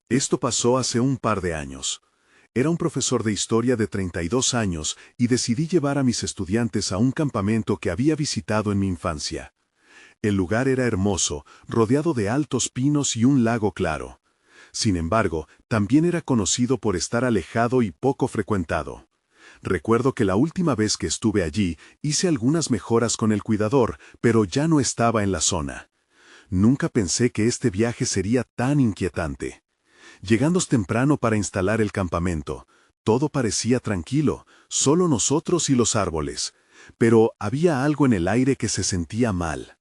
Esto pasó hace un par de años. Era un profesor de historia de 32 años y decidí llevar a mis estudiantes a un campamento que había visitado en mi infancia. El lugar era hermoso, rodeado de altos pinos y un lago claro. Sin embargo, también era conocido por estar alejado y poco frecuentado. Recuerdo que la última vez que estuve allí hice algunas mejoras con el cuidador, pero ya no estaba en la zona. Nunca pensé que este viaje sería tan inquietante. Llegamos temprano para instalar el campamento. Todo parecía tranquilo, solo nosotros y los árboles. Pero había algo en el aire que se sentía mal.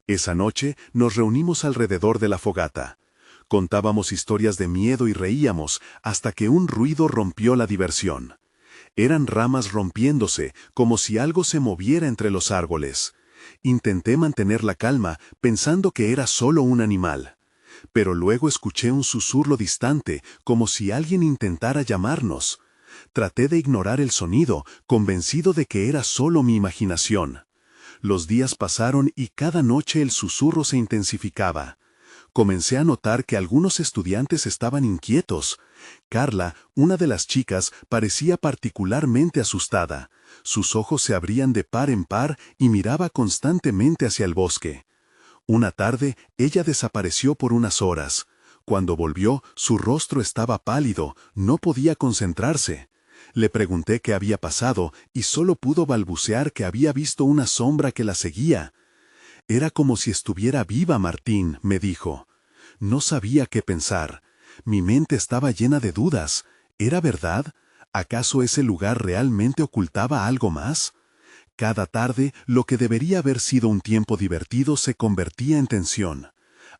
Esa noche nos reunimos alrededor de la fogata. Contábamos historias de miedo y reíamos hasta que un ruido rompió la diversión. Eran ramas rompiéndose, como si algo se moviera entre los árboles. Intenté mantener la calma, pensando que era solo un animal. Pero luego escuché un susurro distante, como si alguien intentara llamarnos. Traté de ignorar el sonido, convencido de que era solo mi imaginación. Los días pasaron y cada noche el susurro se intensificaba. Comencé a notar que algunos estudiantes estaban inquietos. Carla, una de las chicas, parecía particularmente asustada. Sus ojos se abrían de par en par y miraba constantemente hacia el bosque. Una tarde, ella desapareció por unas horas. Cuando volvió, su rostro estaba pálido, no podía concentrarse. Le pregunté qué había pasado y solo pudo balbucear que había visto una sombra que la seguía. Era como si estuviera viva, Martín, me dijo. No sabía qué pensar. Mi mente estaba llena de dudas. ¿Era verdad? ¿Acaso ese lugar realmente ocultaba algo más? Cada tarde, lo que debería haber sido un tiempo divertido se convertía en tensión.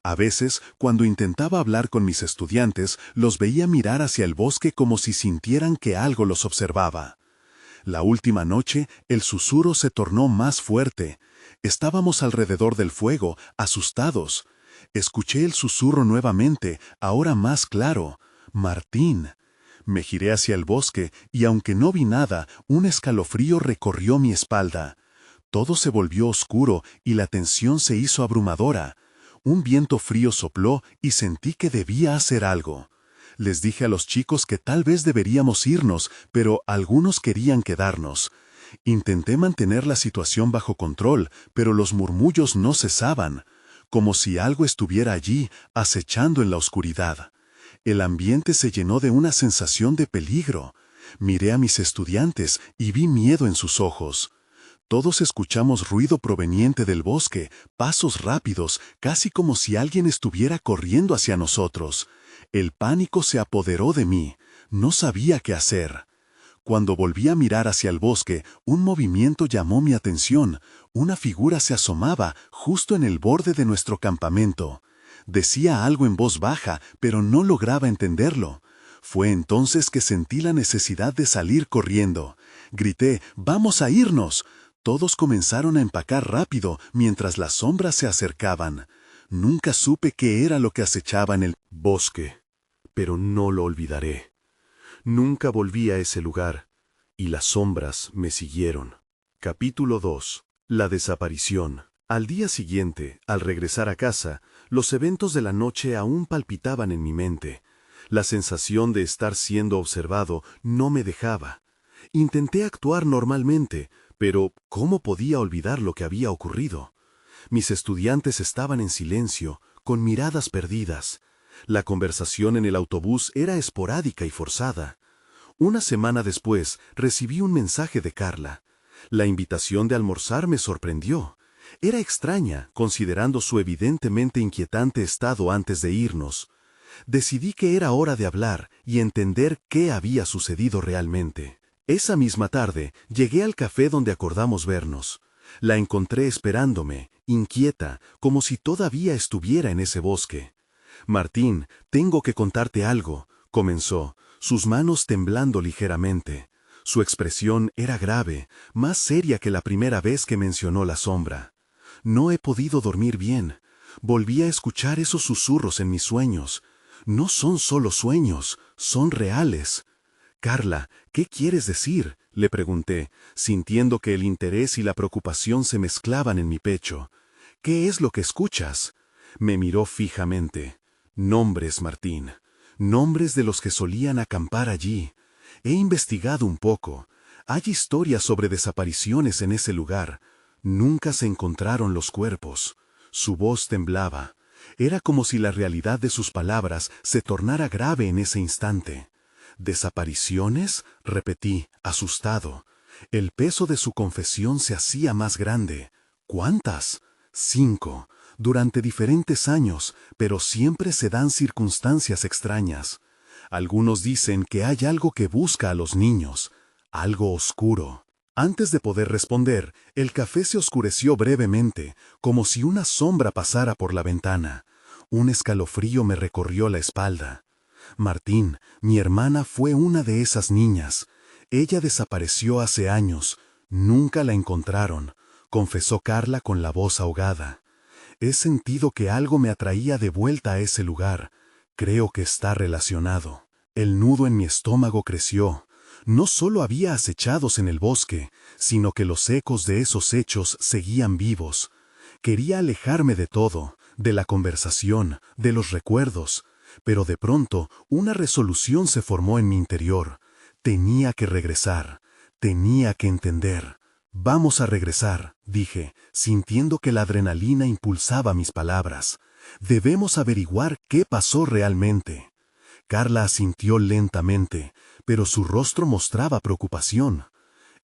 A veces, cuando intentaba hablar con mis estudiantes, los veía mirar hacia el bosque como si sintieran que algo los observaba. La última noche, el susurro se tornó más fuerte. Estábamos alrededor del fuego, asustados. Escuché el susurro nuevamente, ahora más claro. Martín. Me giré hacia el bosque y aunque no vi nada, un escalofrío recorrió mi espalda. Todo se volvió oscuro y la tensión se hizo abrumadora. Un viento frío sopló y sentí que debía hacer algo. Les dije a los chicos que tal vez deberíamos irnos, pero algunos querían quedarnos. Intenté mantener la situación bajo control, pero los murmullos no cesaban, como si algo estuviera allí, acechando en la oscuridad. El ambiente se llenó de una sensación de peligro. Miré a mis estudiantes y vi miedo en sus ojos. Todos escuchamos ruido proveniente del bosque, pasos rápidos, casi como si alguien estuviera corriendo hacia nosotros. El pánico se apoderó de mí. No sabía qué hacer. Cuando volví a mirar hacia el bosque, un movimiento llamó mi atención. Una figura se asomaba justo en el borde de nuestro campamento. Decía algo en voz baja, pero no lograba entenderlo. Fue entonces que sentí la necesidad de salir corriendo. Grité, ¡vamos a irnos! Todos comenzaron a empacar rápido mientras las sombras se acercaban. Nunca supe qué era lo que acechaba en el bosque, pero no lo olvidaré. Nunca volví a ese lugar, y las sombras me siguieron. Capítulo 2. La desaparición. Al día siguiente, al regresar a casa, los eventos de la noche aún palpitaban en mi mente. La sensación de estar siendo observado no me dejaba. Intenté actuar normalmente, pero ¿cómo podía olvidar lo que había ocurrido? Mis estudiantes estaban en silencio, con miradas perdidas. La conversación en el autobús era esporádica y forzada. Una semana después, recibí un mensaje de Carla. La invitación de almorzar me sorprendió. Era extraña, considerando su evidentemente inquietante estado antes de irnos. Decidí que era hora de hablar y entender qué había sucedido realmente. Esa misma tarde, llegué al café donde acordamos vernos. La encontré esperándome, inquieta, como si todavía estuviera en ese bosque. «Martín, tengo que contarte algo», comenzó, sus manos temblando ligeramente. Su expresión era grave, más seria que la primera vez que mencionó la sombra. «No he podido dormir bien. Volví a escuchar esos susurros en mis sueños. No son solo sueños, son reales». «Carla, ¿qué quieres decir?», le pregunté, sintiendo que el interés y la preocupación se mezclaban en mi pecho. «¿Qué es lo que escuchas?». Me miró fijamente. «Nombres, Martín. nombres de los que solían acampar allí. He investigado un poco. Hay historias sobre desapariciones en ese lugar. Nunca se encontraron los cuerpos. Su voz temblaba. Era como si la realidad de sus palabras se tornara grave en ese instante. ¿Desapariciones?, repetí, asustado. El peso de su confesión se hacía más grande. ¿Cuántas? 5, durante diferentes años, pero siempre se dan circunstancias extrañas. Algunos dicen que hay algo que busca a los niños, algo oscuro. Antes de poder responder, el café se oscureció brevemente, como si una sombra pasara por la ventana. Un escalofrío me recorrió la espalda. Martín, mi hermana, fue una de esas niñas. Ella desapareció hace años. Nunca la encontraron, confesó Carla con la voz ahogada. He sentido que algo me atraía de vuelta a ese lugar. Creo que está relacionado. El nudo en mi estómago creció. No solo había acechados en el bosque, sino que los ecos de esos hechos seguían vivos. Quería alejarme de todo, de la conversación, de los recuerdos, pero de pronto una resolución se formó en mi interior. Tenía que regresar, tenía que entender. Vamos a regresar, dije, sintiendo que la adrenalina impulsaba mis palabras. Debemos averiguar qué pasó realmente. Carla asintió lentamente, pero su rostro mostraba preocupación.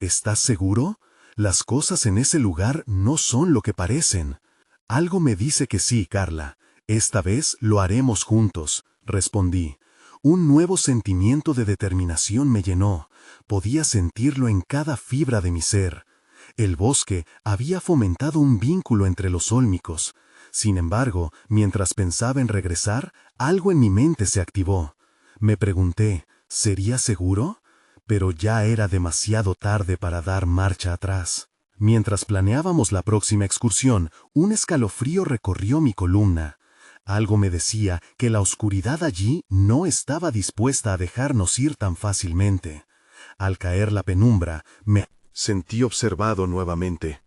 ¿Estás seguro? Las cosas en ese lugar no son lo que parecen. Algo me dice que sí, Carla. Esta vez lo haremos juntos, respondí. Un nuevo sentimiento de determinación me llenó. Podía sentirlo en cada fibra de mi ser. El bosque había fomentado un vínculo entre los olmicos. Sin embargo, mientras pensaba en regresar, algo en mi mente se activó. Me pregunté, ¿sería seguro? Pero ya era demasiado tarde para dar marcha atrás. Mientras planeábamos la próxima excursión, un escalofrío recorrió mi columna. Algo me decía que la oscuridad allí no estaba dispuesta a dejarnos ir tan fácilmente. Al caer la penumbra, me sentí observado nuevamente.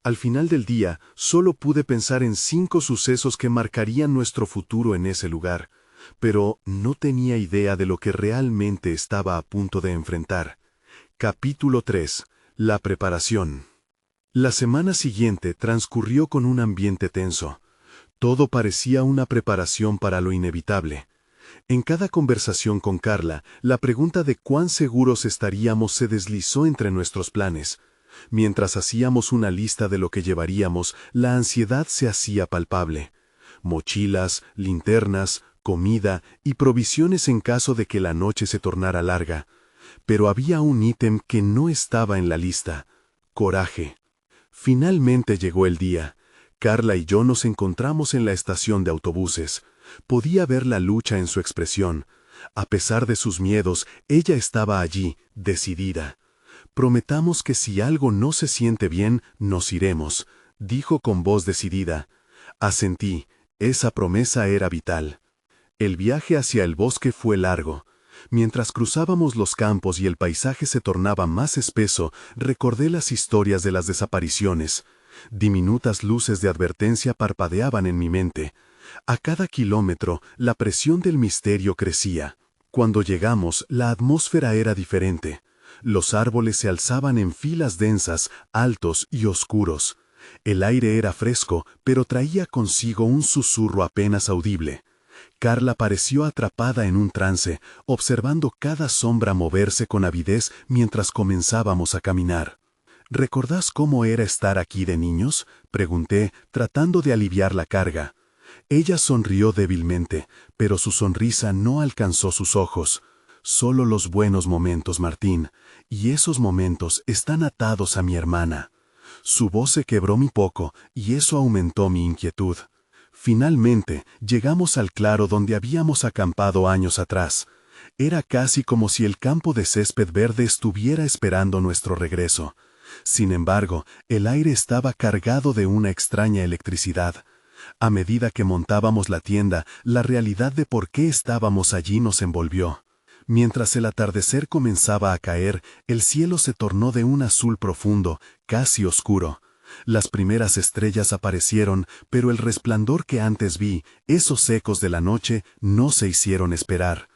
Al final del día, solo pude pensar en 5 sucesos que marcarían nuestro futuro en ese lugar, pero no tenía idea de lo que realmente estaba a punto de enfrentar. Capítulo 3. La preparación. La semana siguiente transcurrió con un ambiente tenso. Todo parecía una preparación para lo inevitable. En cada conversación con Carla, la pregunta de cuán seguros estaríamos se deslizó entre nuestros planes. Mientras hacíamos una lista de lo que llevaríamos, la ansiedad se hacía palpable. Mochilas, linternas, comida y provisiones en caso de que la noche se tornara larga. Pero había un ítem que no estaba en la lista: coraje. Finalmente llegó el día. Carla y yo nos encontramos en la estación de autobuses. Podía ver la lucha en su expresión. A pesar de sus miedos, ella estaba allí, decidida. Prometamos que si algo no se siente bien, nos iremos, dijo con voz decidida. Asentí. Esa promesa era vital. El viaje hacia el bosque fue largo. Mientras cruzábamos los campos y el paisaje se tornaba más espeso, recordé las historias de las desapariciones. Diminutas luces de advertencia parpadeaban en mi mente. A cada kilómetro, la presión del misterio crecía. Cuando llegamos, la atmósfera era diferente. Los árboles se alzaban en filas densas, altos y oscuros. El aire era fresco, pero traía consigo un susurro apenas audible. Carla pareció atrapada en un trance, observando cada sombra moverse con avidez mientras comenzábamos a caminar. ¿Recordás cómo era estar aquí de niños?, pregunté, tratando de aliviar la carga. Ella sonrió débilmente, pero su sonrisa no alcanzó sus ojos. Solo los buenos momentos, Martín, y esos momentos están atados a mi hermana. Su voz se quebró un poco, y eso aumentó mi inquietud. Finalmente, llegamos al claro donde habíamos acampado años atrás. Era casi como si el campo de césped verde estuviera esperando nuestro regreso. Sin embargo, el aire estaba cargado de una extraña electricidad. A medida que montábamos la tienda, la realidad de por qué estábamos allí nos envolvió. Mientras el atardecer comenzaba a caer, el cielo se tornó de un azul profundo, casi oscuro. Las primeras estrellas aparecieron, pero el resplandor que antes vi, esos ecos de la noche, no se hicieron esperar.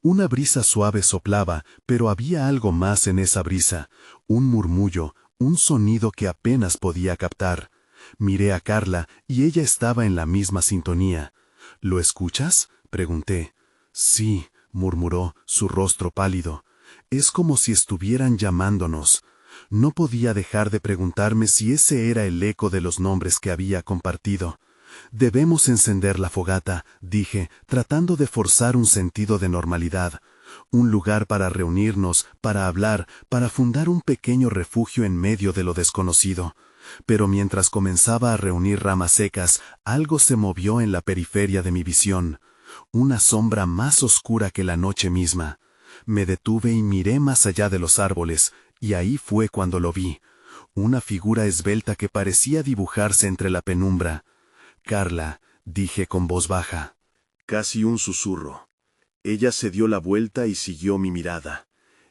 Una brisa suave soplaba, pero había algo más en esa brisa, un murmullo, un sonido que apenas podía captar. Miré a Carla y ella estaba en la misma sintonía. ¿Lo escuchas?, pregunté. Sí, murmuró, su rostro pálido. Es como si estuvieran llamándonos. No podía dejar de preguntarme si ese era el eco de los nombres que había compartido. Debemos encender la fogata, dije, tratando de forzar un sentido de normalidad. Un lugar para reunirnos, para hablar, para fundar un pequeño refugio en medio de lo desconocido. Pero mientras comenzaba a reunir ramas secas, algo se movió en la periferia de mi visión. Una sombra más oscura que la noche misma. Me detuve y miré más allá de los árboles, y ahí fue cuando lo vi. Una figura esbelta que parecía dibujarse entre la penumbra. Carla, dije con voz baja. Casi un susurro. Ella se dio la vuelta y siguió mi mirada.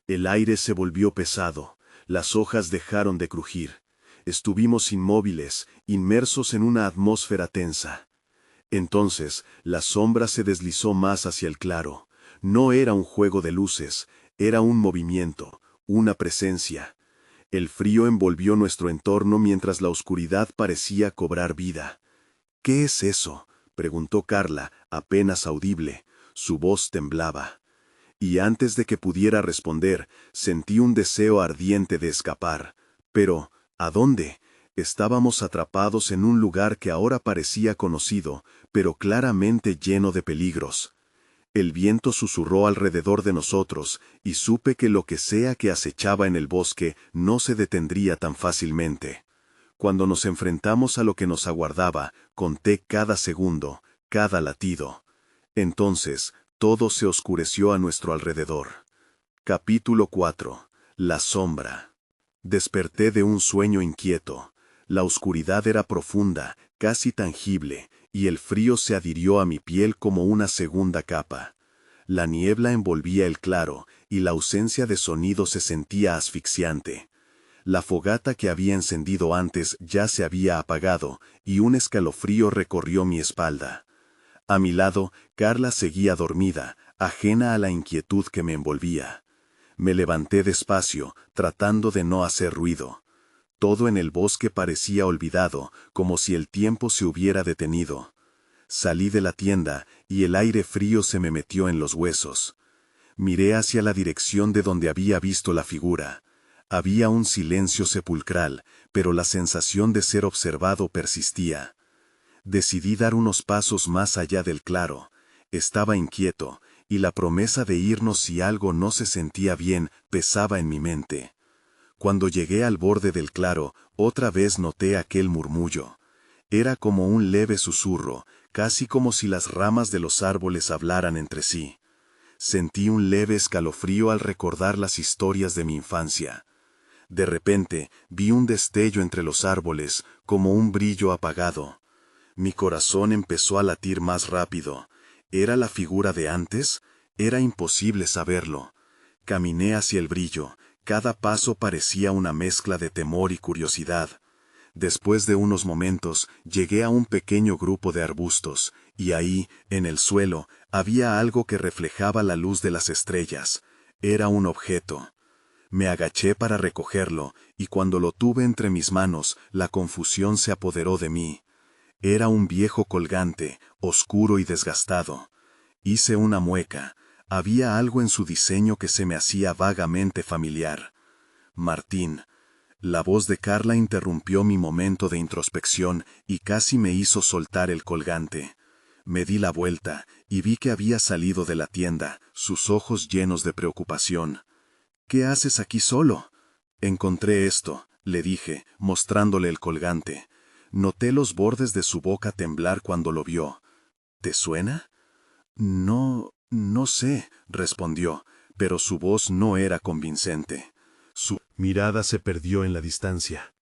El aire se volvió pesado, las hojas dejaron de crujir. Estuvimos inmóviles, inmersos en una atmósfera tensa. Entonces, la sombra se deslizó más hacia el claro. No era un juego de luces, era un movimiento, una presencia. El frío envolvió nuestro entorno mientras la oscuridad parecía cobrar vida. ¿Qué es eso?, preguntó Carla, apenas audible. Su voz temblaba. Y antes de que pudiera responder, sentí un deseo ardiente de escapar. Pero, ¿a dónde? Estábamos atrapados en un lugar que ahora parecía conocido, pero claramente lleno de peligros. El viento susurró alrededor de nosotros, y supe que lo que sea que acechaba en el bosque no se detendría tan fácilmente. Cuando nos enfrentamos a lo que nos aguardaba, conté cada segundo, cada latido. Entonces, todo se oscureció a nuestro alrededor. Capítulo 4. La sombra. Desperté de un sueño inquieto. La oscuridad era profunda, casi tangible, y el frío se adhirió a mi piel como una segunda capa. La niebla envolvía el claro, y la ausencia de sonido se sentía asfixiante. La fogata que había encendido antes ya se había apagado, y un escalofrío recorrió mi espalda. A mi lado, Carla seguía dormida, ajena a la inquietud que me envolvía. Me levanté despacio, tratando de no hacer ruido. Todo en el bosque parecía olvidado, como si el tiempo se hubiera detenido. Salí de la tienda, y el aire frío se me metió en los huesos. Miré hacia la dirección de donde había visto la figura. Había un silencio sepulcral, pero la sensación de ser observado persistía. Decidí dar unos pasos más allá del claro. Estaba inquieto, y la promesa de irnos si algo no se sentía bien pesaba en mi mente. Cuando llegué al borde del claro, otra vez noté aquel murmullo. Era como un leve susurro, casi como si las ramas de los árboles hablaran entre sí. Sentí un leve escalofrío al recordar las historias de mi infancia. De repente, vi un destello entre los árboles, como un brillo apagado. Mi corazón empezó a latir más rápido. ¿Era la figura de antes? Era imposible saberlo. Caminé hacia el brillo. Cada paso parecía una mezcla de temor y curiosidad. Después de unos momentos, llegué a un pequeño grupo de arbustos, y ahí, en el suelo, había algo que reflejaba la luz de las estrellas. Era un objeto. Me agaché para recogerlo, y cuando lo tuve entre mis manos, la confusión se apoderó de mí. Era un viejo colgante, oscuro y desgastado. Hice una mueca. Había algo en su diseño que se me hacía vagamente familiar. Martín. La voz de Carla interrumpió mi momento de introspección y casi me hizo soltar el colgante. Me di la vuelta y vi que había salido de la tienda, sus ojos llenos de preocupación. ¿Qué haces aquí solo? Encontré esto, le dije, mostrándole el colgante. Noté los bordes de su boca temblar cuando lo vio. ¿Te suena? No sé, respondió, pero su voz no era convincente. Su mirada se perdió en la distancia.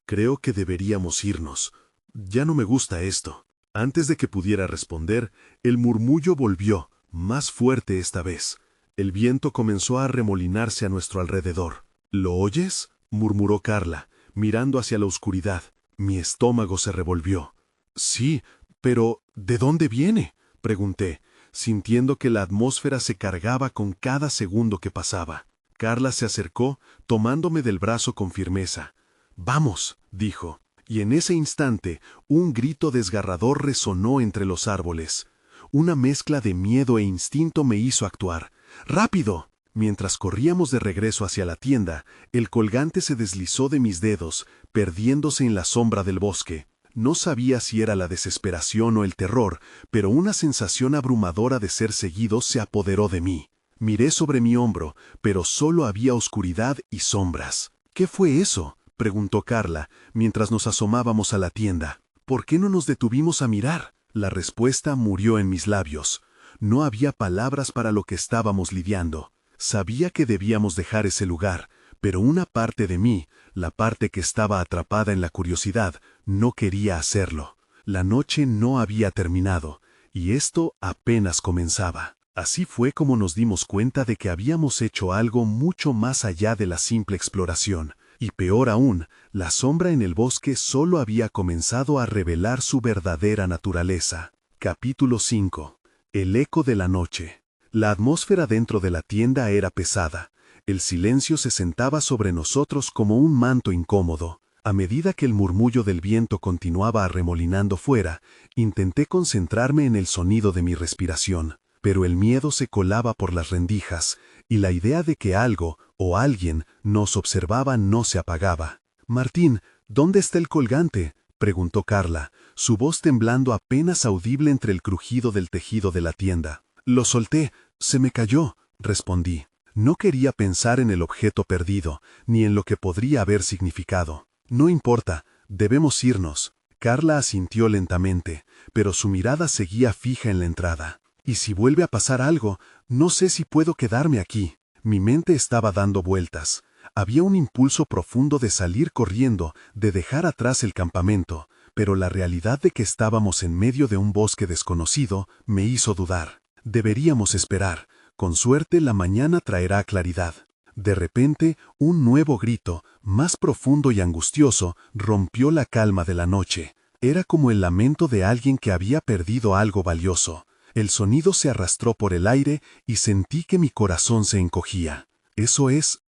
Creo que deberíamos irnos. Ya no me gusta esto. Antes de que pudiera responder, el murmullo volvió, más fuerte esta vez. El viento comenzó a arremolinarse a nuestro alrededor. ¿Lo oyes?, murmuró Carla, mirando hacia la oscuridad. Mi estómago se revolvió. Sí, pero ¿de dónde viene?, pregunté. sintiendo que la atmósfera se cargaba con cada segundo que pasaba. Carla se acercó, tomándome del brazo con firmeza. «Vamos», dijo, y en ese instante un grito desgarrador resonó entre los árboles. Una mezcla de miedo e instinto me hizo actuar. ¡Rápido! Mientras corríamos de regreso hacia la tienda, el colgante se deslizó de mis dedos, perdiéndose en la sombra del bosque. No sabía si era la desesperación o el terror, pero una sensación abrumadora de ser seguido se apoderó de mí. Miré sobre mi hombro, pero solo había oscuridad y sombras. «¿Qué fue eso?», preguntó Carla, mientras nos asomábamos a la tienda. «¿Por qué no nos detuvimos a mirar?». La respuesta murió en mis labios. No había palabras para lo que estábamos lidiando. Sabía que debíamos dejar ese lugar, pero una parte de mí, la parte que estaba atrapada en la curiosidad, no quería hacerlo. La noche no había terminado, y esto apenas comenzaba. Así fue como nos dimos cuenta de que habíamos hecho algo mucho más allá de la simple exploración. Y peor aún, la sombra en el bosque solo había comenzado a revelar su verdadera naturaleza. Capítulo 5. El eco de la noche. La atmósfera dentro de la tienda era pesada. El silencio se sentaba sobre nosotros como un manto incómodo. A medida que el murmullo del viento continuaba arremolinando fuera, intenté concentrarme en el sonido de mi respiración, pero el miedo se colaba por las rendijas, y la idea de que algo o alguien nos observaba no se apagaba. «Martín, ¿dónde está el colgante?», preguntó Carla, su voz temblando apenas audible entre el crujido del tejido de la tienda. «Lo solté, se me cayó», respondí. No quería pensar en el objeto perdido, ni en lo que podría haber significado. «No importa, debemos irnos». Carla asintió lentamente, pero su mirada seguía fija en la entrada. «Y si vuelve a pasar algo, no sé si puedo quedarme aquí». Mi mente estaba dando vueltas. Había un impulso profundo de salir corriendo, de dejar atrás el campamento, pero la realidad de que estábamos en medio de un bosque desconocido me hizo dudar. Deberíamos esperar. Con suerte la mañana traerá claridad. De repente, un nuevo grito, más profundo y angustioso, rompió la calma de la noche. Era como el lamento de alguien que había perdido algo valioso. El sonido se arrastró por el aire y sentí que mi corazón se encogía. Eso es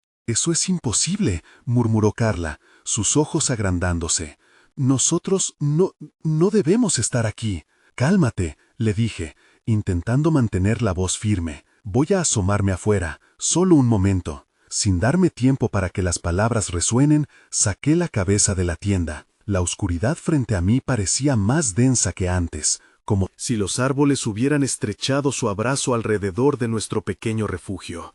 imposible», murmuró Carla, sus ojos agrandándose. «Nosotros no debemos estar aquí». «Cálmate», le dije, intentando mantener la voz firme. «Voy a asomarme afuera, solo un momento». Sin darme tiempo para que las palabras resuenen, saqué la cabeza de la tienda. La oscuridad frente a mí parecía más densa que antes, como si los árboles hubieran estrechado su abrazo alrededor de nuestro pequeño refugio.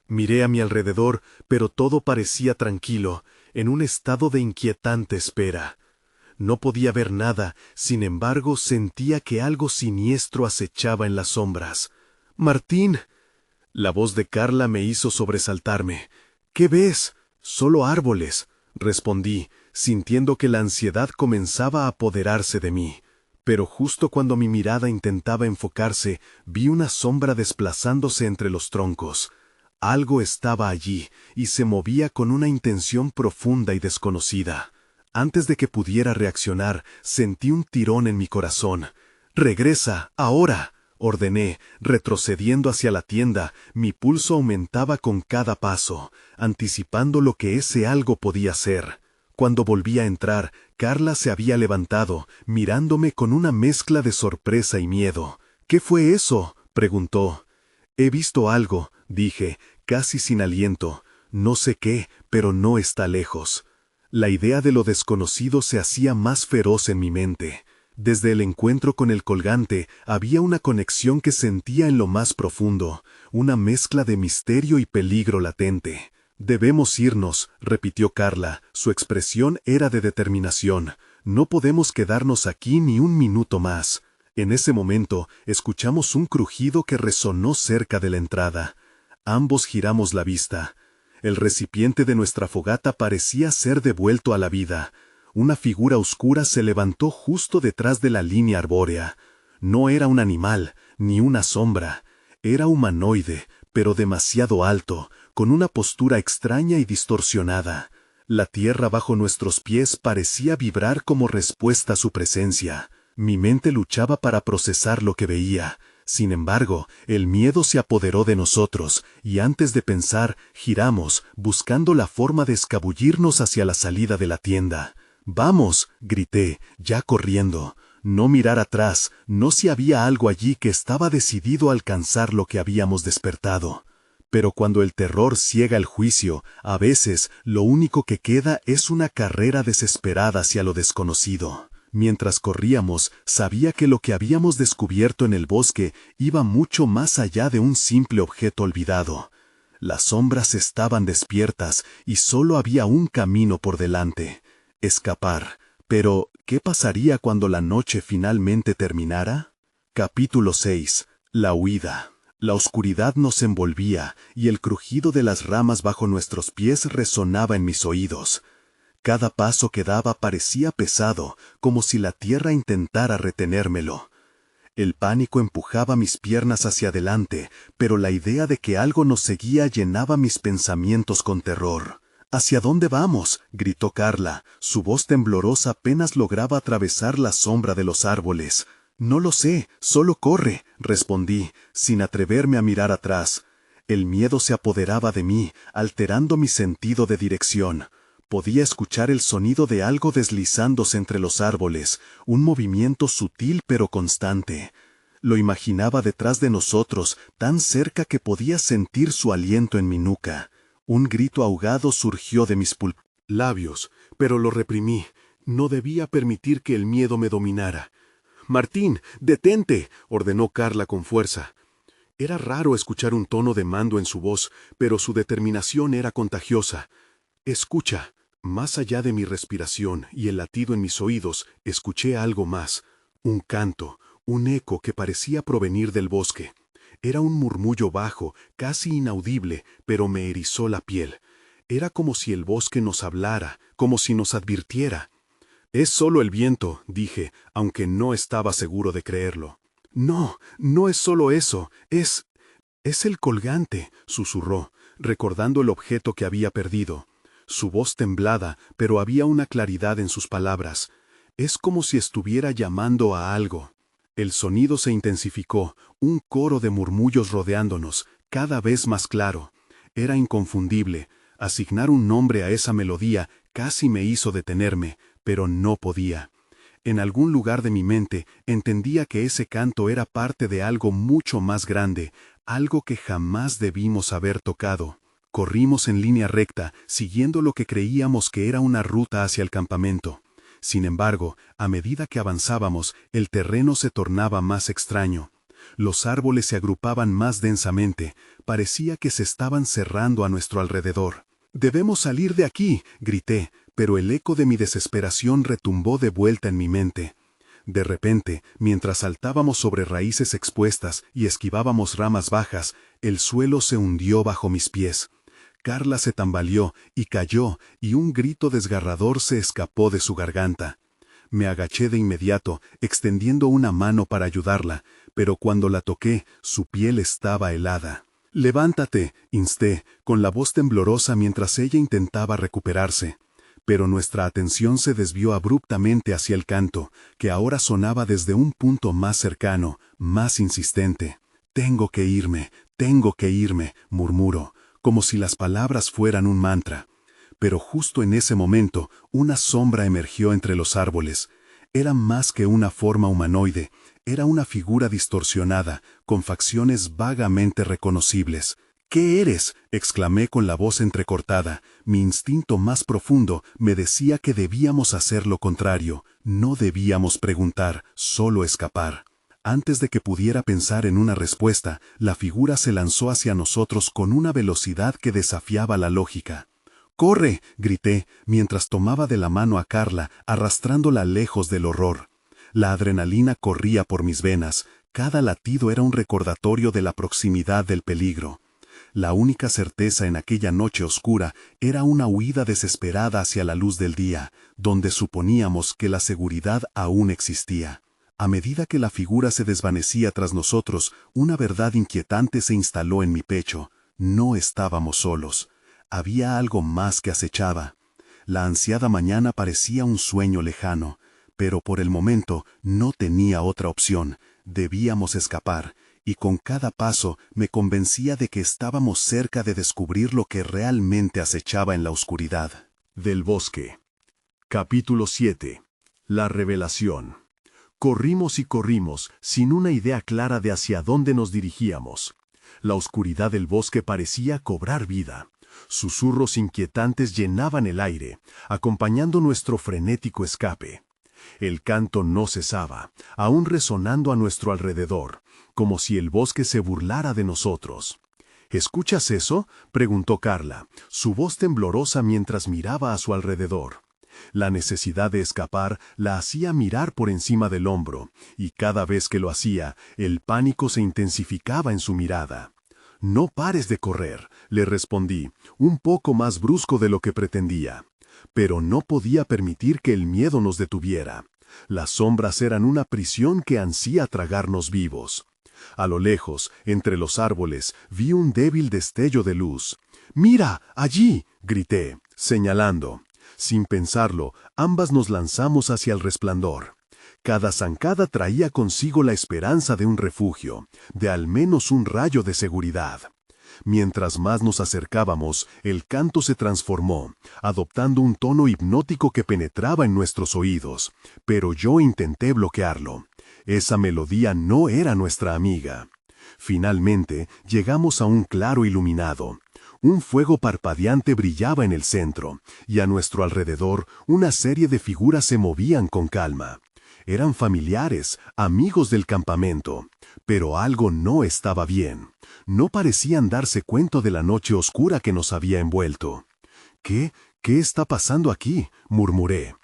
Miré a mi alrededor, pero todo parecía tranquilo, en un estado de inquietante espera. No podía ver nada, sin embargo sentía que algo siniestro acechaba en las sombras. «Martín». La voz de Carla me hizo sobresaltarme. «¿Qué ves?». «Solo árboles», respondí, sintiendo que la ansiedad comenzaba a apoderarse de mí. Pero justo cuando mi mirada intentaba enfocarse, vi una sombra desplazándose entre los troncos. Algo estaba allí, y se movía con una intención profunda y desconocida. Antes de que pudiera reaccionar, sentí un tirón en mi corazón. «Regresa, ahora», ordené, retrocediendo hacia la tienda. Mi pulso aumentaba con cada paso, anticipando lo que ese algo podía ser. Cuando volví a entrar, Carla se había levantado, mirándome con una mezcla de sorpresa y miedo. «¿Qué fue eso?», preguntó. «He visto algo», dije, casi sin aliento. «No sé qué, pero no está lejos». La idea de lo desconocido se hacía más feroz en mi mente. Desde el encuentro con el colgante, había una conexión que sentía en lo más profundo, una mezcla de misterio y peligro latente. «Debemos irnos», repitió Carla. Su expresión era de determinación. «No podemos quedarnos aquí ni un minuto más». En ese momento, escuchamos un crujido que resonó cerca de la entrada. Ambos giramos la vista. El recipiente de nuestra fogata parecía ser devuelto a la vida. Una figura oscura se levantó justo detrás de la línea arbórea. No era un animal, ni una sombra. Era humanoide, pero demasiado alto, con una postura extraña y distorsionada. La tierra bajo nuestros pies parecía vibrar como respuesta a su presencia. Mi mente luchaba para procesar lo que veía. Sin embargo, el miedo se apoderó de nosotros, y antes de pensar, giramos, buscando la forma de escabullirnos hacia la salida de la tienda. «¡Vamos!», grité, ya corriendo. No mirar atrás, no si había algo allí que estaba decidido a alcanzar lo que habíamos despertado. Pero cuando el terror ciega el juicio, a veces lo único que queda es una carrera desesperada hacia lo desconocido. Mientras corríamos, sabía que lo que habíamos descubierto en el bosque iba mucho más allá de un simple objeto olvidado. Las sombras estaban despiertas y solo había un camino por delante: escapar. Pero, ¿qué pasaría cuando la noche finalmente terminara? Capítulo 6. La huida. La oscuridad nos envolvía y el crujido de las ramas bajo nuestros pies resonaba en mis oídos. Cada paso que daba parecía pesado, como si la tierra intentara retenérmelo. El pánico empujaba mis piernas hacia adelante, pero la idea de que algo nos seguía llenaba mis pensamientos con terror. «¿Hacia dónde vamos?», gritó Carla. Su voz temblorosa apenas lograba atravesar la sombra de los árboles. «No lo sé, solo corre», respondí, sin atreverme a mirar atrás. El miedo se apoderaba de mí, alterando mi sentido de dirección. Podía escuchar el sonido de algo deslizándose entre los árboles, un movimiento sutil pero constante. Lo imaginaba detrás de nosotros, tan cerca que podía sentir su aliento en mi nuca. Un grito ahogado surgió de mis labios, pero lo reprimí. No debía permitir que el miedo me dominara. «Martín, detente», ordenó Carla con fuerza. Era raro escuchar un tono de mando en su voz, pero su determinación era contagiosa. «Escucha». Más allá de mi respiración y el latido en mis oídos, escuché algo más. Un canto, un eco que parecía provenir del bosque. Era un murmullo bajo, casi inaudible, pero me erizó la piel. Era como si el bosque nos hablara, como si nos advirtiera. «Es¡solo el viento!», dije, aunque no estaba seguro de creerlo. «No, no es solo eso, es el colgante», susurró, recordando el objeto que había perdido. Su voz temblaba, pero había una claridad en sus palabras. Es como si estuviera llamando a algo. El sonido se intensificó, un coro de murmullos rodeándonos, cada vez más claro. Era inconfundible. Asignar un nombre a esa melodía casi me hizo detenerme, pero no podía. En algún lugar de mi mente entendía que ese canto era parte de algo mucho más grande, algo que jamás debimos haber tocado. Corrimos en línea recta, siguiendo lo que creíamos que era una ruta hacia el campamento. Sin embargo, a medida que avanzábamos, el terreno se tornaba más extraño. Los árboles se agrupaban más densamente, parecía que se estaban cerrando a nuestro alrededor. «Debemos salir de aquí», grité, pero el eco de mi desesperación retumbó de vuelta en mi mente. De repente, mientras saltábamos sobre raíces expuestas y esquivábamos ramas bajas, el suelo se hundió bajo mis pies. Carla se tambaleó y cayó, y un grito desgarrador se escapó de su garganta. Me agaché de inmediato, extendiendo una mano para ayudarla, pero cuando la toqué, su piel estaba helada. «Levántate», insté, con la voz temblorosa mientras ella intentaba recuperarse. Pero nuestra atención se desvió abruptamente hacia el canto, que ahora sonaba desde un punto más cercano, más insistente. «Tengo que irme», murmuró, como si las palabras fueran un mantra. Pero justo en ese momento, una sombra emergió entre los árboles. Era más que una forma humanoide, era una figura distorsionada, con facciones vagamente reconocibles. «¿Qué eres?», exclamé con la voz entrecortada. Mi instinto más profundo me decía que debíamos hacer lo contrario. No debíamos preguntar, solo escapar. Antes de que pudiera pensar en una respuesta, la figura se lanzó hacia nosotros con una velocidad que desafiaba la lógica. «¡Corre!», grité, mientras tomaba de la mano a Carla, arrastrándola lejos del horror. La adrenalina corría por mis venas, cada latido era un recordatorio de la proximidad del peligro. La única certeza en aquella noche oscura era una huida desesperada hacia la luz del día, donde suponíamos que la seguridad aún existía. A medida que la figura se desvanecía tras nosotros, una verdad inquietante se instaló en mi pecho. No estábamos solos. Había algo más que acechaba. La ansiada mañana parecía un sueño lejano, pero por el momento no tenía otra opción. Debíamos escapar, y con cada paso me convencía de que estábamos cerca de descubrir lo que realmente acechaba en la oscuridad del bosque. Capítulo 7. La revelación. Corrimos y corrimos, sin una idea clara de hacia dónde nos dirigíamos. La oscuridad del bosque parecía cobrar vida. Susurros inquietantes llenaban el aire, acompañando nuestro frenético escape. El canto no cesaba, aún resonando a nuestro alrededor, como si el bosque se burlara de nosotros. ¿Escuchas eso?, preguntó Carla, su voz temblorosa mientras miraba a su alrededor. La necesidad de escapar la hacía mirar por encima del hombro, y cada vez que lo hacía, el pánico se intensificaba en su mirada. «No pares de correr», le respondí, un poco más brusco de lo que pretendía. Pero no podía permitir que el miedo nos detuviera. Las sombras eran una prisión que ansía tragarnos vivos. A lo lejos, entre los árboles, vi un débil destello de luz. «¡Mira, allí!», grité, señalando. Sin pensarlo, ambas nos lanzamos hacia el resplandor. Cada zancada traía consigo la esperanza de un refugio, de al menos un rayo de seguridad. Mientras más nos acercábamos, el canto se transformó, adoptando un tono hipnótico que penetraba en nuestros oídos, pero yo intenté bloquearlo. Esa melodía no era nuestra amiga. Finalmente, llegamos a un claro iluminado. Un fuego parpadeante brillaba en el centro, y a nuestro alrededor una serie de figuras se movían con calma. Eran familiares, amigos del campamento, pero algo no estaba bien. No parecían darse cuenta de la noche oscura que nos había envuelto. ¿Qué está pasando aquí?, murmuré.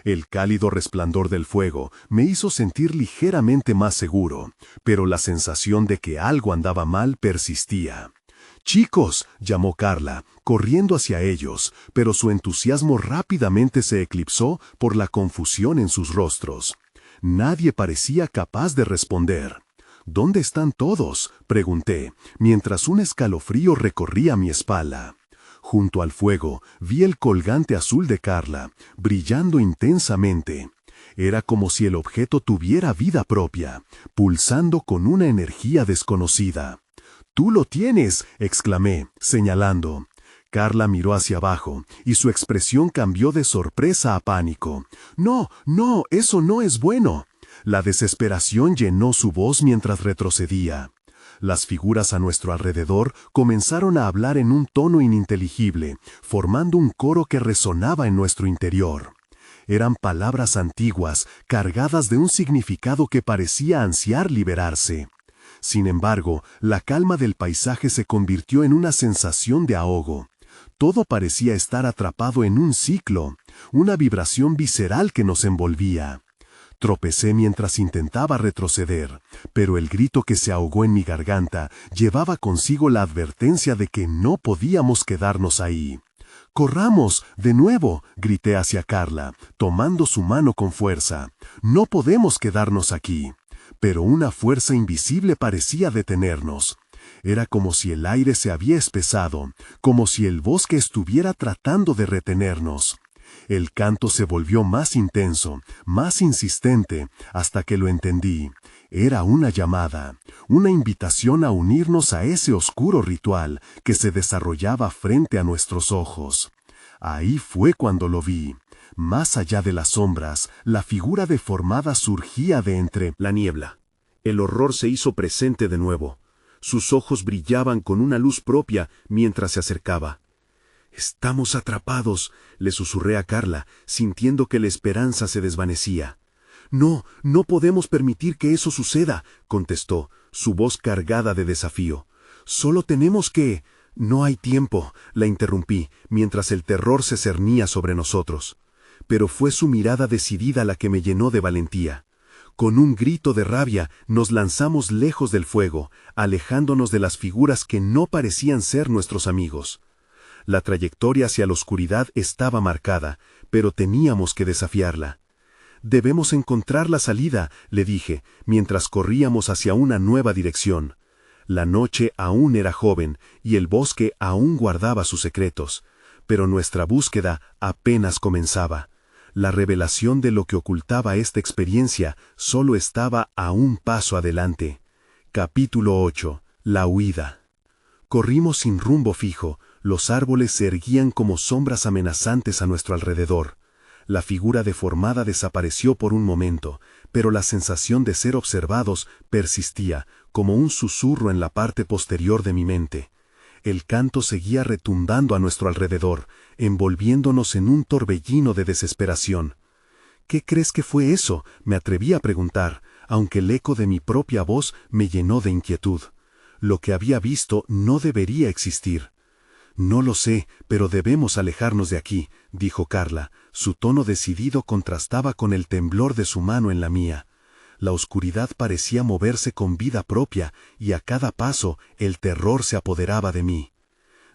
El cálido resplandor del fuego me hizo sentir ligeramente más seguro, pero la sensación de que algo andaba mal persistía. «¡Chicos!», llamó Carla, corriendo hacia ellos, pero su entusiasmo rápidamente se eclipsó por la confusión en sus rostros. Nadie parecía capaz de responder. «¿Dónde están todos?», pregunté, mientras un escalofrío recorría mi espalda. Junto al fuego vi el colgante azul de Carla, brillando intensamente. Era como si el objeto tuviera vida propia, pulsando con una energía desconocida. «¡Tú lo tienes!», exclamé, señalando. Carla miró hacia abajo, y su expresión cambió de sorpresa a pánico. «No, eso no es bueno». La desesperación llenó su voz mientras retrocedía. Las figuras a nuestro alrededor comenzaron a hablar en un tono ininteligible, formando un coro que resonaba en nuestro interior. Eran palabras antiguas, cargadas de un significado que parecía ansiar liberarse. Sin embargo, la calma del paisaje se convirtió en una sensación de ahogo. Todo parecía estar atrapado en un ciclo, una vibración visceral que nos envolvía. Tropecé mientras intentaba retroceder, pero el grito que se ahogó en mi garganta llevaba consigo la advertencia de que no podíamos quedarnos ahí. «¡Corramos, de nuevo!», grité hacia Carla, tomando su mano con fuerza. «No podemos quedarnos aquí». Pero una fuerza invisible parecía detenernos. Era como si el aire se había espesado, como si el bosque estuviera tratando de retenernos. El canto se volvió más intenso, más insistente, hasta que lo entendí. Era una llamada, una invitación a unirnos a ese oscuro ritual que se desarrollaba frente a nuestros ojos. Ahí fue cuando lo vi. Más allá de las sombras, la figura deformada surgía de entre la niebla. El horror se hizo presente de nuevo. Sus ojos brillaban con una luz propia mientras se acercaba. «Estamos atrapados», le susurré a Carla, sintiendo que la esperanza se desvanecía. «No podemos permitir que eso suceda», contestó, su voz cargada de desafío. «Solo tenemos que...» «No hay tiempo», la interrumpí, mientras el terror se cernía sobre nosotros. Pero fue su mirada decidida la que me llenó de valentía. Con un grito de rabia, nos lanzamos lejos del fuego, alejándonos de las figuras que no parecían ser nuestros amigos. La trayectoria hacia la oscuridad estaba marcada, pero teníamos que desafiarla. «Debemos encontrar la salida», le dije, mientras corríamos hacia una nueva dirección. La noche aún era joven, y el bosque aún guardaba sus secretos, pero nuestra búsqueda apenas comenzaba. La revelación de lo que ocultaba esta experiencia solo estaba a un paso adelante. Capítulo 8. La huida. Corrimos sin rumbo fijo, los árboles se erguían como sombras amenazantes a nuestro alrededor. La figura deformada desapareció por un momento, pero la sensación de ser observados persistía, como un susurro en la parte posterior de mi mente. El canto seguía retumbando a nuestro alrededor, envolviéndonos en un torbellino de desesperación. ¿Qué crees que fue eso?, me atreví a preguntar, aunque el eco de mi propia voz me llenó de inquietud. Lo que había visto no debería existir. No lo sé, pero debemos alejarnos de aquí, dijo Carla. Su tono decidido contrastaba con el temblor de su mano en la mía. La oscuridad parecía moverse con vida propia, y a cada paso el terror se apoderaba de mí.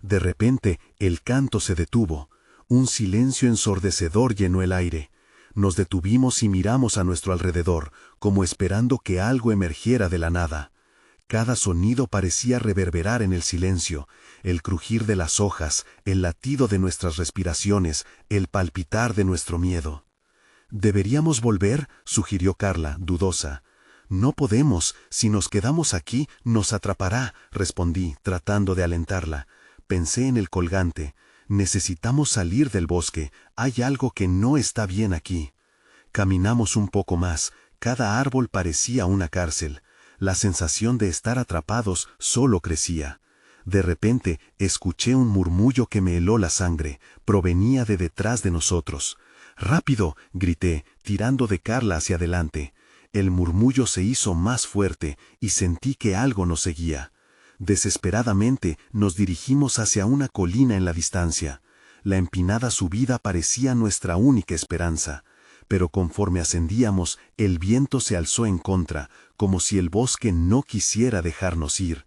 De repente, el canto se detuvo. Un silencio ensordecedor llenó el aire. Nos detuvimos y miramos a nuestro alrededor, como esperando que algo emergiera de la nada. Cada sonido parecía reverberar en el silencio, el crujir de las hojas, el latido de nuestras respiraciones, el palpitar de nuestro miedo. «¿Deberíamos volver?», sugirió Carla, dudosa. «No podemos, si nos quedamos aquí, nos atrapará», respondí, tratando de alentarla. Pensé en el colgante. Necesitamos salir del bosque, hay algo que no está bien aquí. Caminamos un poco más, cada árbol parecía una cárcel. La sensación de estar atrapados solo crecía. De repente, escuché un murmullo que me heló la sangre, provenía de detrás de nosotros. «¡Rápido!», grité, tirando de Carla hacia adelante. El murmullo se hizo más fuerte y sentí que algo nos seguía. Desesperadamente nos dirigimos hacia una colina en la distancia. La empinada subida parecía nuestra única esperanza, pero conforme ascendíamos, el viento se alzó en contra, como si el bosque no quisiera dejarnos ir.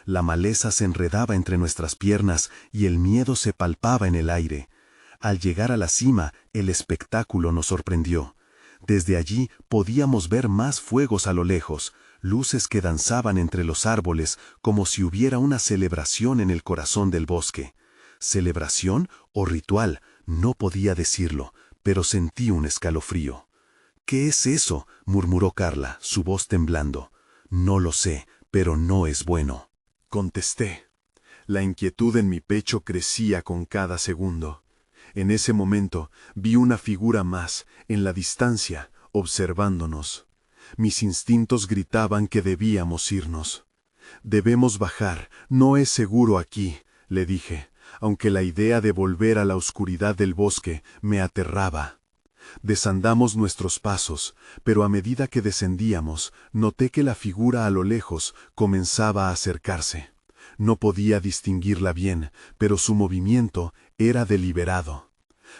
La maleza se enredaba entre nuestras piernas y el miedo se palpaba en el aire. Al llegar a la cima, el espectáculo nos sorprendió. Desde allí podíamos ver más fuegos a lo lejos, luces que danzaban entre los árboles como si hubiera una celebración en el corazón del bosque. ¿Celebración o ritual? No podía decirlo, pero sentí un escalofrío. «¿Qué es eso?», murmuró Carla, su voz temblando. «No lo sé, pero no es bueno», contesté. La inquietud en mi pecho crecía con cada segundo. En ese momento vi una figura más, en la distancia, observándonos. Mis instintos gritaban que debíamos irnos. «Debemos bajar, no es seguro aquí», le dije, aunque la idea de volver a la oscuridad del bosque me aterraba. Desandamos nuestros pasos, pero a medida que descendíamos, noté que la figura a lo lejos comenzaba a acercarse. No podía distinguirla bien, pero su movimiento era deliberado.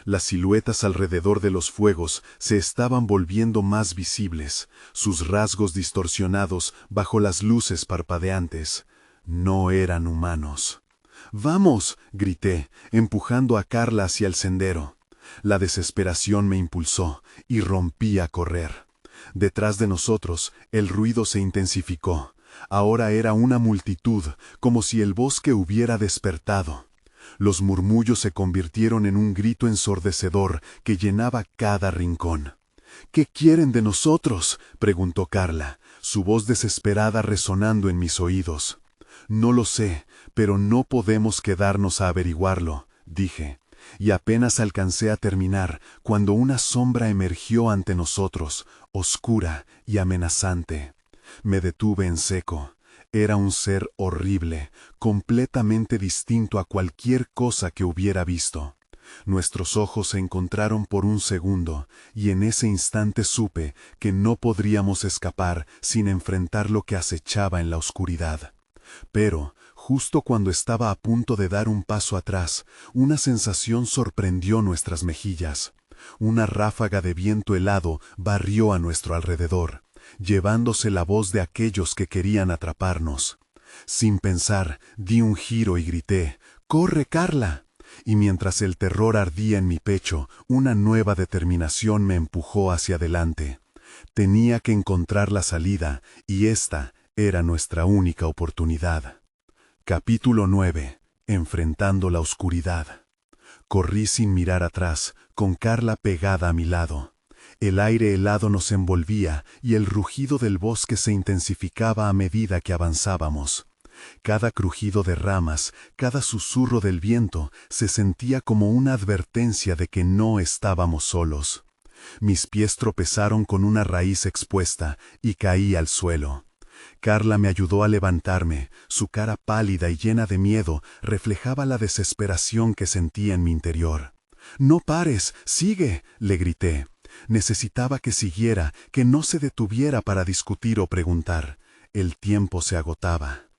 Las siluetas alrededor de los fuegos se estaban volviendo más visibles, sus rasgos distorsionados bajo las luces parpadeantes. No eran humanos. «¡Vamos!», grité, empujando a Carla hacia el sendero. La desesperación me impulsó y rompí a correr. Detrás de nosotros, el ruido se intensificó. Ahora era una multitud, como si el bosque hubiera despertado. Los murmullos se convirtieron en un grito ensordecedor que llenaba cada rincón. «¿Qué quieren de nosotros?», preguntó Carla, su voz desesperada resonando en mis oídos. «No lo sé, pero no podemos quedarnos a averiguarlo», dije, y apenas alcancé a terminar cuando una sombra emergió ante nosotros, oscura y amenazante. Me detuve en seco. Era un ser horrible, completamente distinto a cualquier cosa que hubiera visto. Nuestros ojos se encontraron por un segundo, y en ese instante supe que no podríamos escapar sin enfrentar lo que acechaba en la oscuridad. Pero, justo cuando estaba a punto de dar un paso atrás, una sensación sorprendió nuestras mejillas. Una ráfaga de viento helado barrió a nuestro alrededor, llevándose la voz de aquellos que querían atraparnos. Sin pensar, di un giro y grité: «¡Corre, Carla!». Y mientras el terror ardía en mi pecho, una nueva determinación me empujó hacia adelante. Tenía que encontrar la salida, y esta era nuestra única oportunidad. Capítulo 9. Enfrentando la oscuridad. Corrí sin mirar atrás, con Carla pegada a mi lado. El aire helado nos envolvía y el rugido del bosque se intensificaba a medida que avanzábamos. Cada crujido de ramas, cada susurro del viento se sentía como una advertencia de que no estábamos solos. Mis pies tropezaron con una raíz expuesta y caí al suelo. Carla me ayudó a levantarme. Su cara pálida y llena de miedo reflejaba la desesperación que sentía en mi interior. «No pares, sigue», le grité. Necesitaba que siguiera, que no se detuviera para discutir o preguntar. El tiempo se agotaba.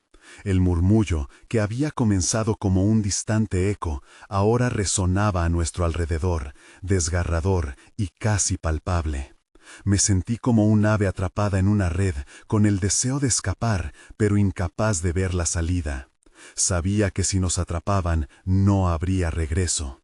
El murmullo, que había comenzado como un distante eco, ahora resonaba a nuestro alrededor, desgarrador y casi palpable. Me sentí como un ave atrapada en una red, con el deseo de escapar, pero incapaz de ver la salida. Sabía que si nos atrapaban, no habría regreso.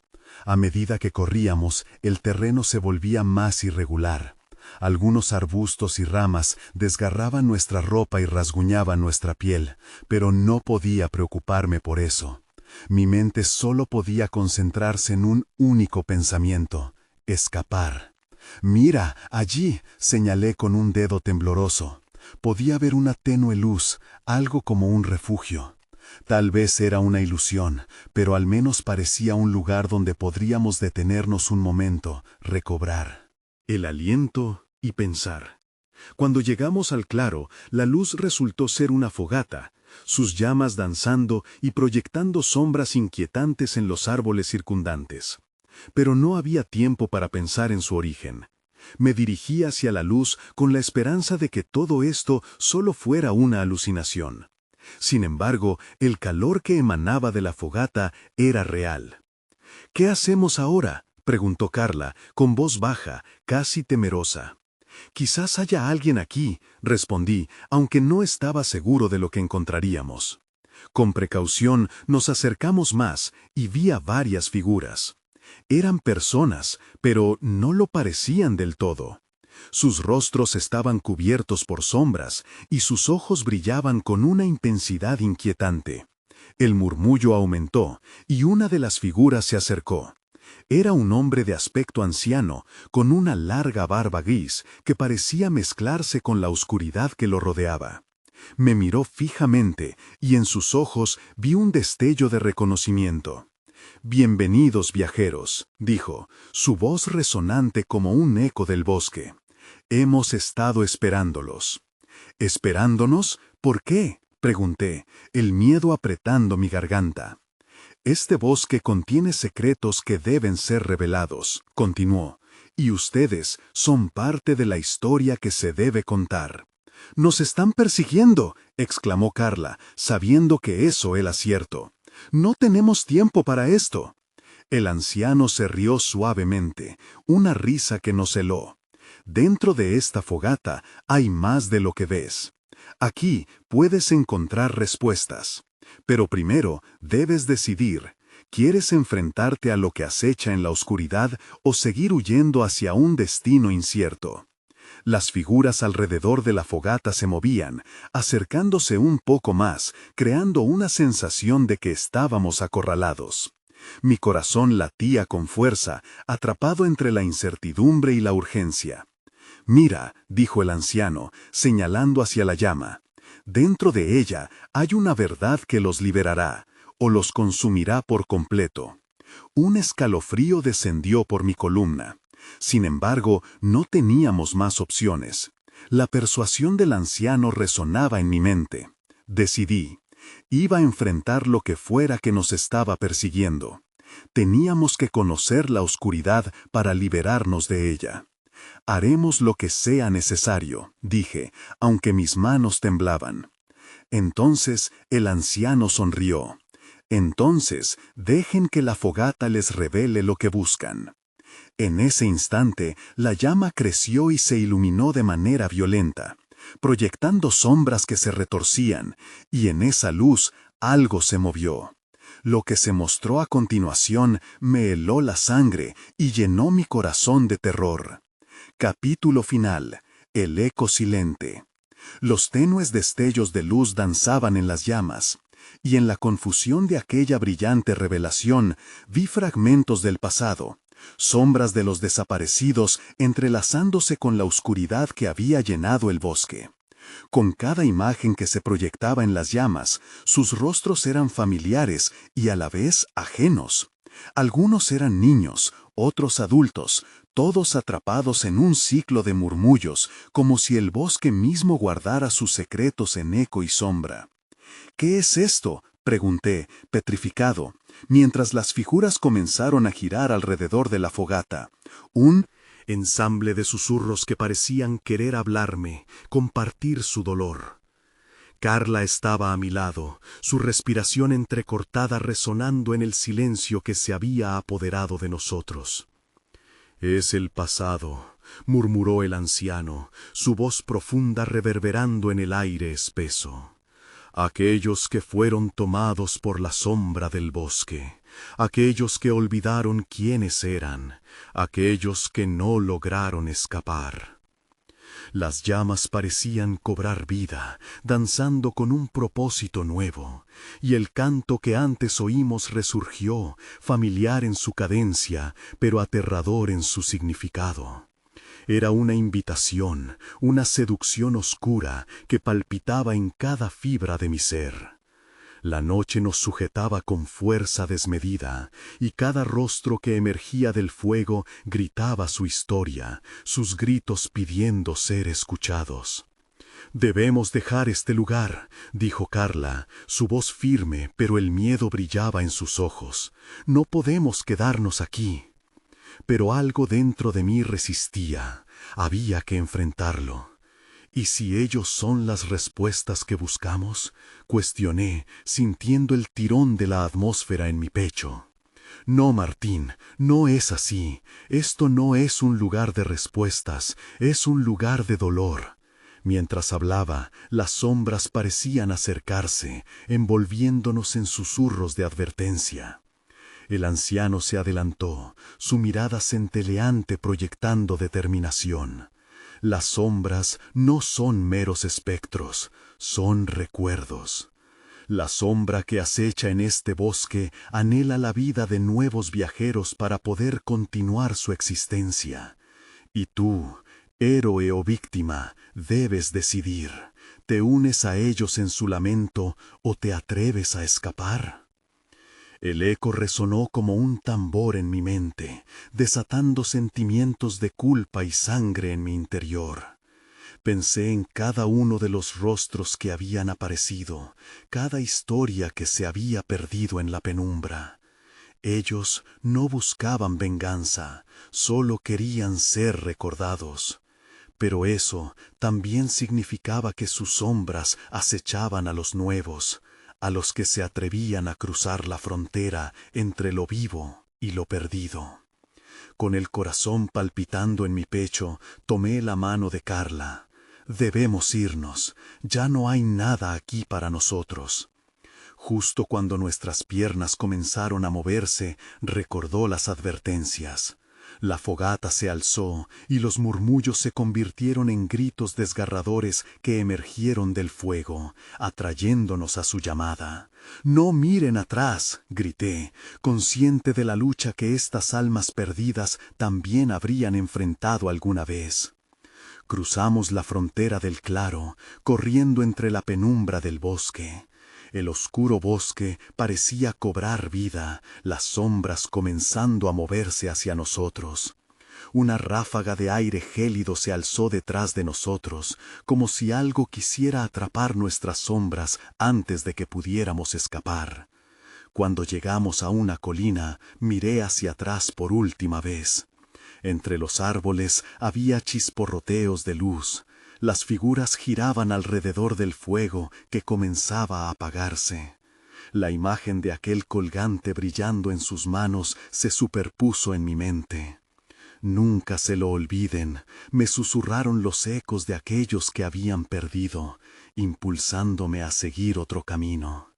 A medida que corríamos, el terreno se volvía más irregular. Algunos arbustos y ramas desgarraban nuestra ropa y rasguñaban nuestra piel, pero no podía preocuparme por eso. Mi mente solo podía concentrarse en un único pensamiento: escapar. «Mira, allí», señalé con un dedo tembloroso. Podía ver una tenue luz, algo como un refugio. Tal vez era una ilusión, pero al menos parecía un lugar donde podríamos detenernos un momento, recobrar el aliento y pensar. Cuando llegamos al claro, la luz resultó ser una fogata, sus llamas danzando y proyectando sombras inquietantes en los árboles circundantes. Pero no había tiempo para pensar en su origen. Me dirigí hacia la luz con la esperanza de que todo esto solo fuera una alucinación. Sin embargo, el calor que emanaba de la fogata era real. «¿Qué hacemos ahora?», preguntó Carla, con voz baja, casi temerosa. «Quizás haya alguien aquí», respondí, aunque no estaba seguro de lo que encontraríamos. Con precaución nos acercamos más y vi a varias figuras. Eran personas, pero no lo parecían del todo. Sus rostros estaban cubiertos por sombras y sus ojos brillaban con una intensidad inquietante. El murmullo aumentó y una de las figuras se acercó. Era un hombre de aspecto anciano, con una larga barba gris que parecía mezclarse con la oscuridad que lo rodeaba. Me miró fijamente y en sus ojos vi un destello de reconocimiento. «Bienvenidos, viajeros», dijo, su voz resonante como un eco del bosque. «Hemos estado esperándolos». «¿Esperándonos? ¿Por qué?», pregunté, el miedo apretando mi garganta. «Este bosque contiene secretos que deben ser revelados», continuó, «y ustedes son parte de la historia que se debe contar». «¡Nos están persiguiendo!», exclamó Carla, sabiendo que eso era cierto. «No tenemos tiempo para esto». El anciano se rió suavemente, una risa que nos heló. «Dentro de esta fogata hay más de lo que ves. Aquí puedes encontrar respuestas. Pero primero debes decidir, ¿quieres enfrentarte a lo que acecha en la oscuridad o seguir huyendo hacia un destino incierto?». Las figuras alrededor de la fogata se movían, acercándose un poco más, creando una sensación de que estábamos acorralados. Mi corazón latía con fuerza, atrapado entre la incertidumbre y la urgencia. «Mira», dijo el anciano, señalando hacia la llama, «dentro de ella hay una verdad que los liberará, o los consumirá por completo». Un escalofrío descendió por mi columna. Sin embargo, no teníamos más opciones. La persuasión del anciano resonaba en mi mente. Decidí. Iba a enfrentar lo que fuera que nos estaba persiguiendo. Teníamos que conocer la oscuridad para liberarnos de ella. «Haremos lo que sea necesario», dije, aunque mis manos temblaban. Entonces el anciano sonrió. «Entonces, dejen que la fogata les revele lo que buscan». En ese instante, la llama creció y se iluminó de manera violenta, proyectando sombras que se retorcían, y en esa luz algo se movió. Lo que se mostró a continuación me heló la sangre y llenó mi corazón de terror. Capítulo final. El eco silente. Los tenues destellos de luz danzaban en las llamas, y en la confusión de aquella brillante revelación vi fragmentos del pasado, sombras de los desaparecidos entrelazándose con la oscuridad que había llenado el bosque. Con cada imagen que se proyectaba en las llamas, sus rostros eran familiares y a la vez ajenos. Algunos eran niños, otros adultos, todos atrapados en un ciclo de murmullos, como si el bosque mismo guardara sus secretos en eco y sombra. «¿Qué es esto?», pregunté, petrificado, mientras las figuras comenzaron a girar alrededor de la fogata. Un ensamble de susurros que parecían querer hablarme, compartir su dolor. Carla estaba a mi lado, su respiración entrecortada resonando en el silencio que se había apoderado de nosotros. «Es el pasado», murmuró el anciano, su voz profunda reverberando en el aire espeso. «Aquellos que fueron tomados por la sombra del bosque, aquellos que olvidaron quiénes eran, aquellos que no lograron escapar». Las llamas parecían cobrar vida, danzando con un propósito nuevo, y el canto que antes oímos resurgió, familiar en su cadencia, pero aterrador en su significado. Era una invitación, una seducción oscura que palpitaba en cada fibra de mi ser. La noche nos sujetaba con fuerza desmedida, y cada rostro que emergía del fuego gritaba su historia, sus gritos pidiendo ser escuchados. «Debemos dejar este lugar», dijo Carla, su voz firme, pero el miedo brillaba en sus ojos. «No podemos quedarnos aquí». Pero algo dentro de mí resistía, había que enfrentarlo. «¿Y si ellos son las respuestas que buscamos?», cuestioné, sintiendo el tirón de la atmósfera en mi pecho. «No, Martín, no es así. Esto no es un lugar de respuestas, es un lugar de dolor». Mientras hablaba, las sombras parecían acercarse, envolviéndonos en susurros de advertencia. El anciano se adelantó, su mirada centelleante proyectando determinación. «Las sombras no son meros espectros, son recuerdos. La sombra que acecha en este bosque anhela la vida de nuevos viajeros para poder continuar su existencia. Y tú, héroe o víctima, debes decidir. ¿Te unes a ellos en su lamento o te atreves a escapar?». El eco resonó como un tambor en mi mente, desatando sentimientos de culpa y sangre en mi interior. Pensé en cada uno de los rostros que habían aparecido, cada historia que se había perdido en la penumbra. Ellos no buscaban venganza, solo querían ser recordados. Pero eso también significaba que sus sombras acechaban a los nuevos, a los que se atrevían a cruzar la frontera entre lo vivo y lo perdido. Con el corazón palpitando en mi pecho, tomé la mano de Carla. «Debemos irnos, ya no hay nada aquí para nosotros». Justo cuando nuestras piernas comenzaron a moverse, recordó las advertencias. La fogata se alzó y los murmullos se convirtieron en gritos desgarradores que emergieron del fuego, atrayéndonos a su llamada. «No miren atrás», grité, consciente de la lucha que estas almas perdidas también habrían enfrentado alguna vez. Cruzamos la frontera del claro, corriendo entre la penumbra del bosque. El oscuro bosque parecía cobrar vida, las sombras comenzando a moverse hacia nosotros. Una ráfaga de aire gélido se alzó detrás de nosotros, como si algo quisiera atrapar nuestras sombras antes de que pudiéramos escapar. Cuando llegamos a una colina, miré hacia atrás por última vez. Entre los árboles había chisporroteos de luz. Las figuras giraban alrededor del fuego que comenzaba a apagarse. La imagen de aquel colgante brillando en sus manos se superpuso en mi mente. «Nunca se lo olviden», me susurraron los ecos de aquellos que habían perdido, impulsándome a seguir otro camino.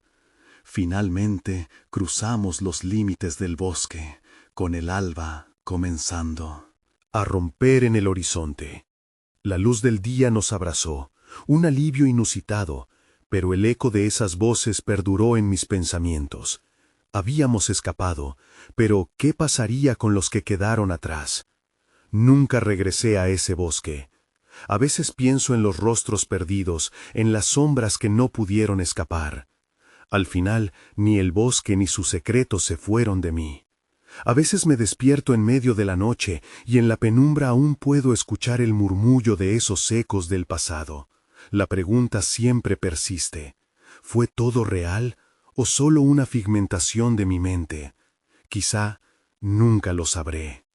Finalmente cruzamos los límites del bosque, con el alba comenzando a romper en el horizonte. La luz del día nos abrazó, un alivio inusitado, pero el eco de esas voces perduró en mis pensamientos. Habíamos escapado, pero ¿qué pasaría con los que quedaron atrás? Nunca regresé a ese bosque. A veces pienso en los rostros perdidos, en las sombras que no pudieron escapar. Al final, ni el bosque ni sus secretos se fueron de mí. A veces me despierto en medio de la noche y en la penumbra aún puedo escuchar el murmullo de esos ecos del pasado. La pregunta siempre persiste. ¿Fue todo real o solo una pigmentación de mi mente? Quizá nunca lo sabré.